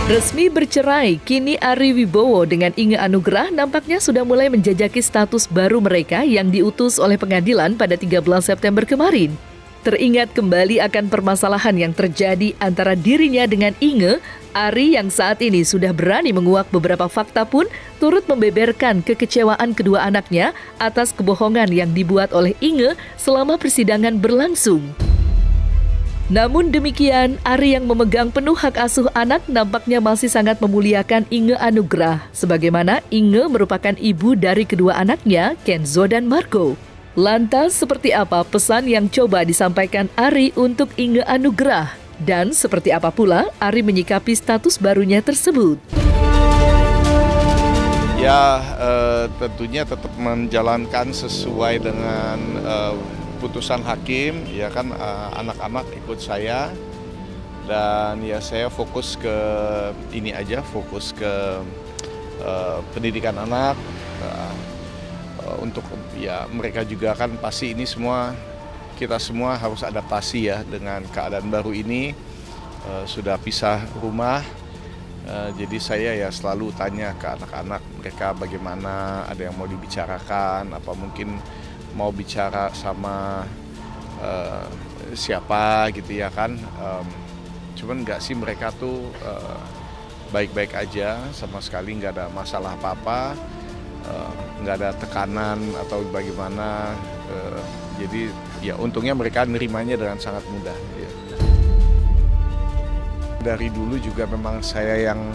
Resmi bercerai, kini Ari Wibowo dengan Inge Anugrah nampaknya sudah mulai menjajaki status baru mereka yang diutus oleh pengadilan pada 13 September kemarin. Teringat kembali akan permasalahan yang terjadi antara dirinya dengan Inge, Ari yang saat ini sudah berani menguak beberapa fakta pun turut membeberkan kekecewaan kedua anaknya atas kebohongan yang dibuat oleh Inge selama persidangan berlangsung. Namun demikian, Ari yang memegang penuh hak asuh anak nampaknya masih sangat memuliakan Inge Anugrah, sebagaimana Inge merupakan ibu dari kedua anaknya, Kenzo dan Marco. Lantas, seperti apa pesan yang coba disampaikan Ari untuk Inge Anugrah? Dan seperti apa pula Ari menyikapi status barunya tersebut? Ya, tentunya tetap menjalankan sesuai dengan putusan hakim, ya kan, anak-anak ikut saya dan ya saya fokus ke ini aja, fokus ke pendidikan anak, untuk ya mereka juga kan pasti ini semua kita semua harus adaptasi ya dengan keadaan baru ini, sudah pisah rumah, jadi saya ya selalu tanya ke anak-anak mereka bagaimana, ada yang mau dibicarakan, apa mungkin mau bicara sama siapa gitu ya kan, cuman nggak sih mereka tuh baik-baik aja, sama sekali nggak ada masalah apa-apa, nggak ada tekanan atau bagaimana, jadi ya untungnya mereka nerimanya dengan sangat mudah. Ya. Dari dulu juga memang saya yang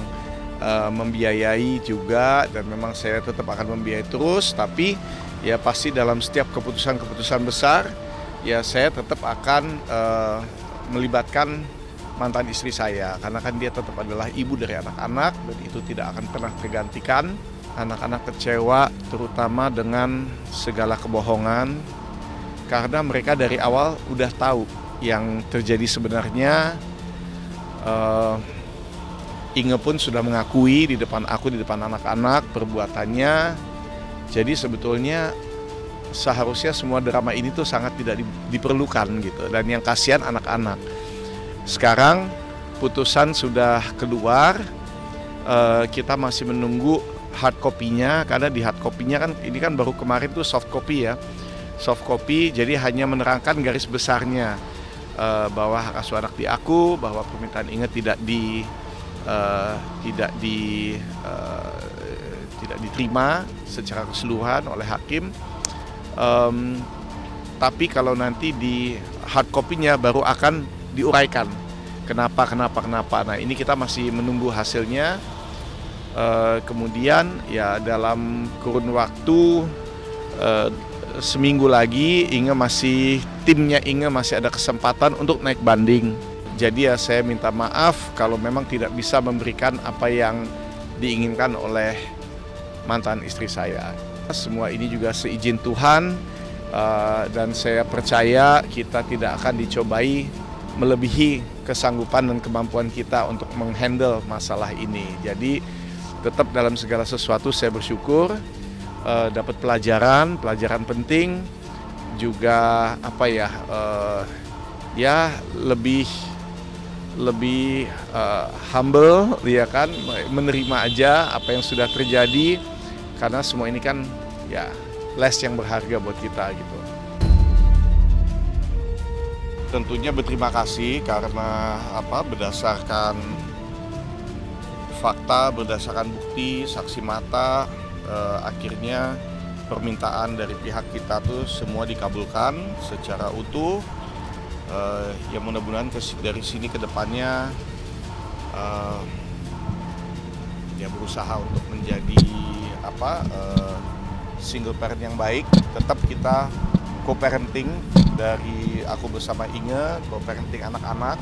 membiayai juga dan memang saya tetap akan membiayai terus, tapi ya pasti dalam setiap keputusan-keputusan besar, ya saya tetap akan melibatkan mantan istri saya. Karena kan dia tetap adalah ibu dari anak-anak dan itu tidak akan pernah tergantikan. Anak-anak kecewa terutama dengan segala kebohongan. Karena mereka dari awal udah tahu yang terjadi sebenarnya. Inge pun sudah mengakui di depan aku, di depan anak-anak perbuatannya. Jadi sebetulnya seharusnya semua drama ini tuh sangat tidak diperlukan gitu. Dan yang kasihan anak-anak. Sekarang putusan sudah keluar, kita masih menunggu hard copy-nya. Karena di hard copy-nya kan ini kan baru kemarin tuh soft copy ya. Soft copy jadi hanya menerangkan garis besarnya, bahwa hak asuh anak di aku, bahwa permintaan Inge tidak diterima secara keseluruhan oleh hakim, tapi kalau nanti di hard copy-nya baru akan diuraikan kenapa. Nah ini kita masih menunggu hasilnya, kemudian ya dalam kurun waktu seminggu lagi timnya Inge masih ada kesempatan untuk naik banding. Jadi ya saya minta maaf kalau memang tidak bisa memberikan apa yang diinginkan oleh mantan istri saya. Semua ini juga seizin Tuhan, dan saya percaya kita tidak akan dicobai melebihi kesanggupan dan kemampuan kita untuk menghandle masalah ini. Jadi tetap dalam segala sesuatu saya bersyukur, dapat pelajaran penting, juga apa ya, ya lebih humble ya kan, menerima aja apa yang sudah terjadi, karena semua ini kan ya les yang berharga buat kita gitu. Tentunya berterima kasih karena berdasarkan fakta, berdasarkan bukti, saksi mata, akhirnya permintaan dari pihak kita tuh semua dikabulkan secara utuh. Ya mudah-mudahan dari sini ke depannya ya berusaha untuk menjadi single parent yang baik. Tetap kita co-parenting, dari aku bersama Inge, co-parenting anak-anak,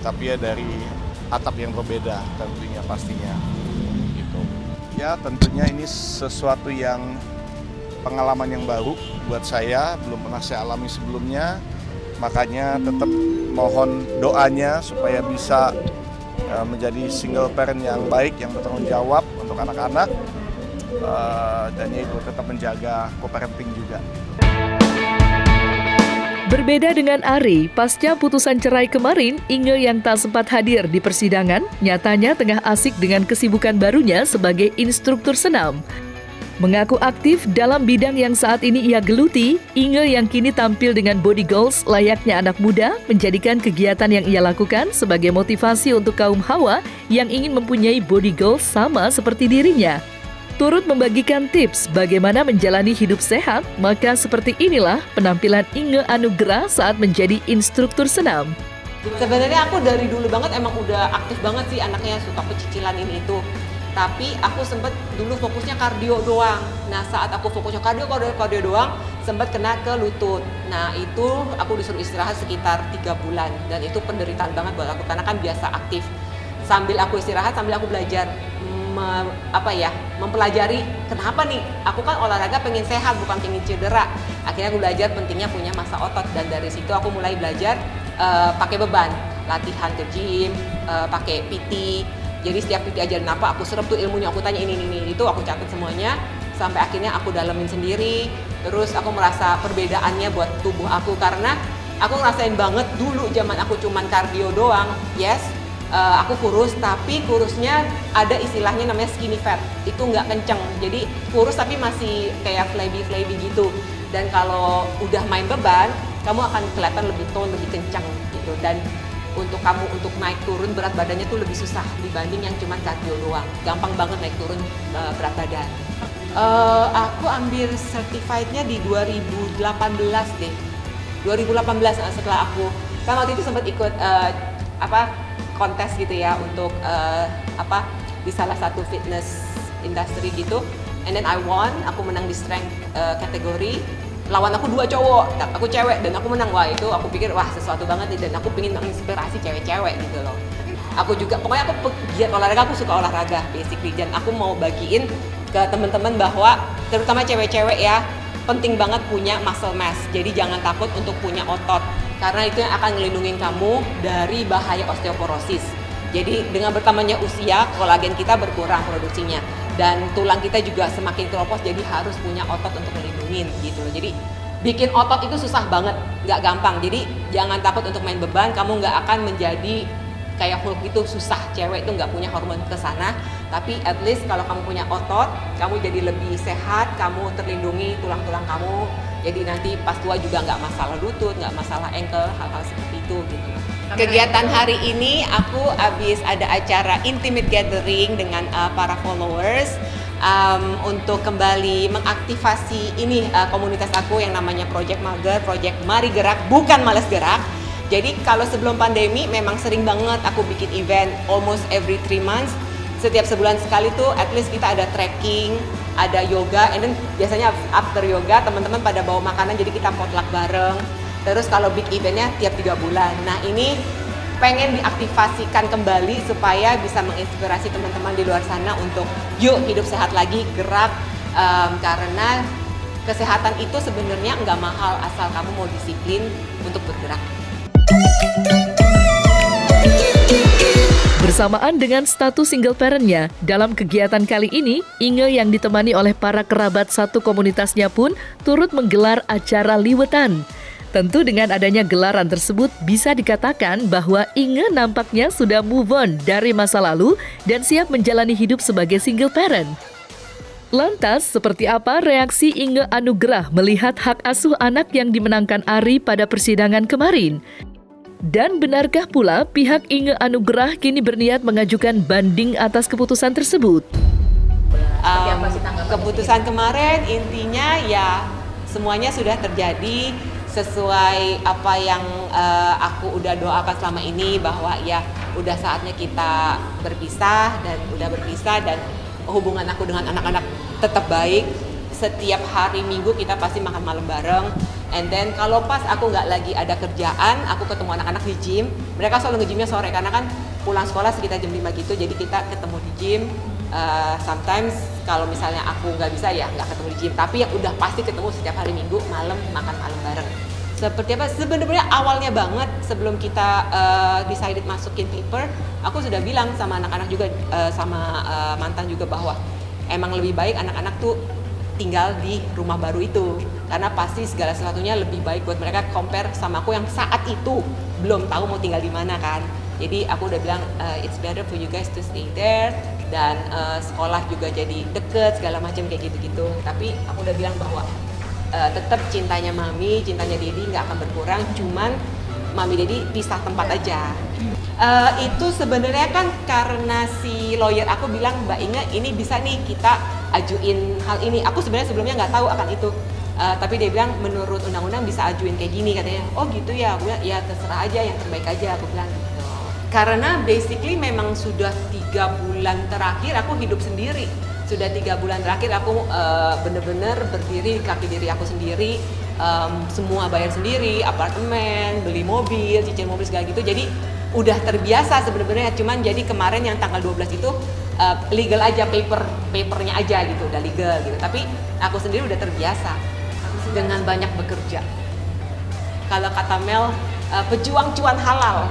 tapi ya dari atap yang berbeda tentunya pastinya gitu. Ya tentunya ini sesuatu yang pengalaman yang baru buat saya, belum pernah saya alami sebelumnya. Makanya tetap mohon doanya supaya bisa menjadi single parent yang baik, yang bertanggung jawab untuk anak-anak, dan itu tetap menjaga co-parenting juga. Berbeda dengan Ari, pasca putusan cerai kemarin, Inge yang tak sempat hadir di persidangan, nyatanya tengah asik dengan kesibukan barunya sebagai instruktur senam. Mengaku aktif dalam bidang yang saat ini ia geluti, Inge yang kini tampil dengan body goals layaknya anak muda, menjadikan kegiatan yang ia lakukan sebagai motivasi untuk kaum hawa yang ingin mempunyai body goals sama seperti dirinya. Turut membagikan tips bagaimana menjalani hidup sehat, maka seperti inilah penampilan Inge Anugrah saat menjadi instruktur senam. Sebenarnya aku dari dulu banget emang udah aktif banget sih anaknya, suka pecicilan ini itu. Tapi aku sempet dulu fokusnya kardio doang. Nah saat aku fokusnya kardio doang, sempet kena ke lutut. Nah itu aku disuruh istirahat sekitar 3 bulan. Dan itu penderitaan banget buat aku, karena kan biasa aktif. Sambil aku istirahat, sambil aku belajar mempelajari kenapa nih, aku kan olahraga pengen sehat bukan pengen cedera. Akhirnya aku belajar pentingnya punya massa otot, dan dari situ aku mulai belajar pakai beban, latihan ke gym, pakai PT. Jadi setiap PT ajarin apa, aku serap tuh ilmunya, aku tanya ini, itu aku catat semuanya sampai akhirnya aku dalemin sendiri. Terus aku merasa perbedaannya buat tubuh aku, karena aku ngerasain banget dulu zaman aku cuman kardio doang, yes. Aku kurus, tapi kurusnya ada istilahnya namanya skinny fat, itu nggak kenceng, jadi kurus tapi masih kayak flabby gitu. Dan kalau udah main beban, kamu akan kelihatan lebih tone, lebih kencang gitu. Dan untuk kamu untuk naik turun berat badannya tuh lebih susah dibanding yang cuma kardio doang. Gampang banget naik turun berat badan. Aku ambil certified-nya di 2018 deh. 2018 setelah aku kan waktu itu sempat ikut kontes gitu ya untuk di salah satu fitness industry gitu, and then I won, aku menang di strength kategori. Lawan aku 2 cowok, aku cewek dan aku menang. Wah itu aku pikir wah sesuatu banget nih, dan aku pengen menginspirasi cewek-cewek gitu loh. Aku juga pokoknya aku pegiat olahraga, aku suka olahraga basically, dan aku mau bagiin ke teman-teman bahwa terutama cewek-cewek ya, penting banget punya muscle mass. Jadi jangan takut untuk punya otot, karena itu yang akan ngelindungin kamu dari bahaya osteoporosis. Jadi dengan bertambahnya usia, kolagen kita berkurang produksinya, dan tulang kita juga semakin keropos, jadi harus punya otot untuk melindungin gitu loh. Jadi bikin otot itu susah banget, nggak gampang. Jadi jangan takut untuk main beban, kamu nggak akan menjadi kayak Hulk itu, susah. Cewek itu nggak punya hormon ke sana, tapi at least kalau kamu punya otot, kamu jadi lebih sehat, kamu terlindungi tulang-tulang kamu. Jadi nanti pas tua juga nggak masalah lutut, nggak masalah ankle, hal-hal seperti itu gitu. Kegiatan hari ini aku habis ada acara intimate gathering dengan para followers untuk kembali mengaktifasi ini komunitas aku yang namanya Project Mager, Project Mari Gerak, bukan Males Gerak. Jadi kalau sebelum pandemi memang sering banget aku bikin event almost every 3 months. Setiap sebulan sekali tuh at least kita ada trekking, ada yoga, and then biasanya after yoga teman-teman pada bawa makanan, jadi kita potluck bareng. Terus kalau big eventnya tiap 3 bulan. Nah ini pengen diaktifasikan kembali supaya bisa menginspirasi teman-teman di luar sana untuk yuk hidup sehat lagi, gerak, karena kesehatan itu sebenarnya nggak mahal asal kamu mau disiplin untuk bergerak. Bersamaan dengan status single parent-nya, dalam kegiatan kali ini, Inge yang ditemani oleh para kerabat satu komunitasnya pun turut menggelar acara liwetan. Tentu dengan adanya gelaran tersebut bisa dikatakan bahwa Inge nampaknya sudah move on dari masa lalu dan siap menjalani hidup sebagai single parent. Lantas, seperti apa reaksi Inge Anugrah melihat hak asuh anak yang dimenangkan Ari pada persidangan kemarin? Dan benarkah pula pihak Inge Anugrah kini berniat mengajukan banding atas keputusan tersebut? Keputusan kemarin intinya ya semuanya sudah terjadi sesuai apa yang aku udah doakan selama ini, bahwa ya udah saatnya kita berpisah, dan hubungan aku dengan anak-anak tetap baik. Setiap hari Minggu kita pasti makan malam bareng. And then kalau pas aku nggak lagi ada kerjaan, aku ketemu anak-anak di gym. Mereka selalu nge-gymnya sore karena kan pulang sekolah sekitar jam 5 gitu. Jadi kita ketemu di gym. Sometimes kalau misalnya aku nggak bisa ya nggak ketemu di gym. Tapi yang udah pasti ketemu setiap hari Minggu malam makan malam bareng. Seperti apa? Sebenarnya awalnya banget sebelum kita decided masukin paper, aku sudah bilang sama anak-anak juga sama mantan juga bahwa emang lebih baik anak-anak tuh tinggal di rumah baru itu, karena pasti segala sesuatunya lebih baik buat mereka compare sama aku yang saat itu belum tahu mau tinggal di mana kan. Jadi aku udah bilang it's better for you guys to stay there, dan sekolah juga jadi deket segala macam kayak gitu-gitu. Tapi aku udah bilang bahwa tetap cintanya mami, cintanya Dedi nggak akan berkurang, cuman mami Dedi pisah tempat aja. Itu sebenarnya kan karena si lawyer aku bilang, Mbak Inge ini bisa nih kita ajuin hal ini. Aku sebenarnya sebelumnya nggak tahu akan itu. Tapi dia bilang menurut undang-undang bisa ajuin kayak gini katanya. Oh gitu ya, aku bilang ya terserah aja, yang terbaik aja, aku bilang gitu. Karena basically memang sudah 3 bulan terakhir aku hidup sendiri. Sudah 3 bulan terakhir aku bener-bener berdiri di kaki diri aku sendiri. Semua bayar sendiri, apartemen, beli mobil, cicil mobil segala gitu. Jadi udah terbiasa sebenarnya. Cuman jadi kemarin yang tanggal 12 itu legal aja, papernya aja gitu, udah legal gitu. Tapi aku sendiri udah terbiasa dengan banyak bekerja. Kalau kata Mel, pejuang cuan halal.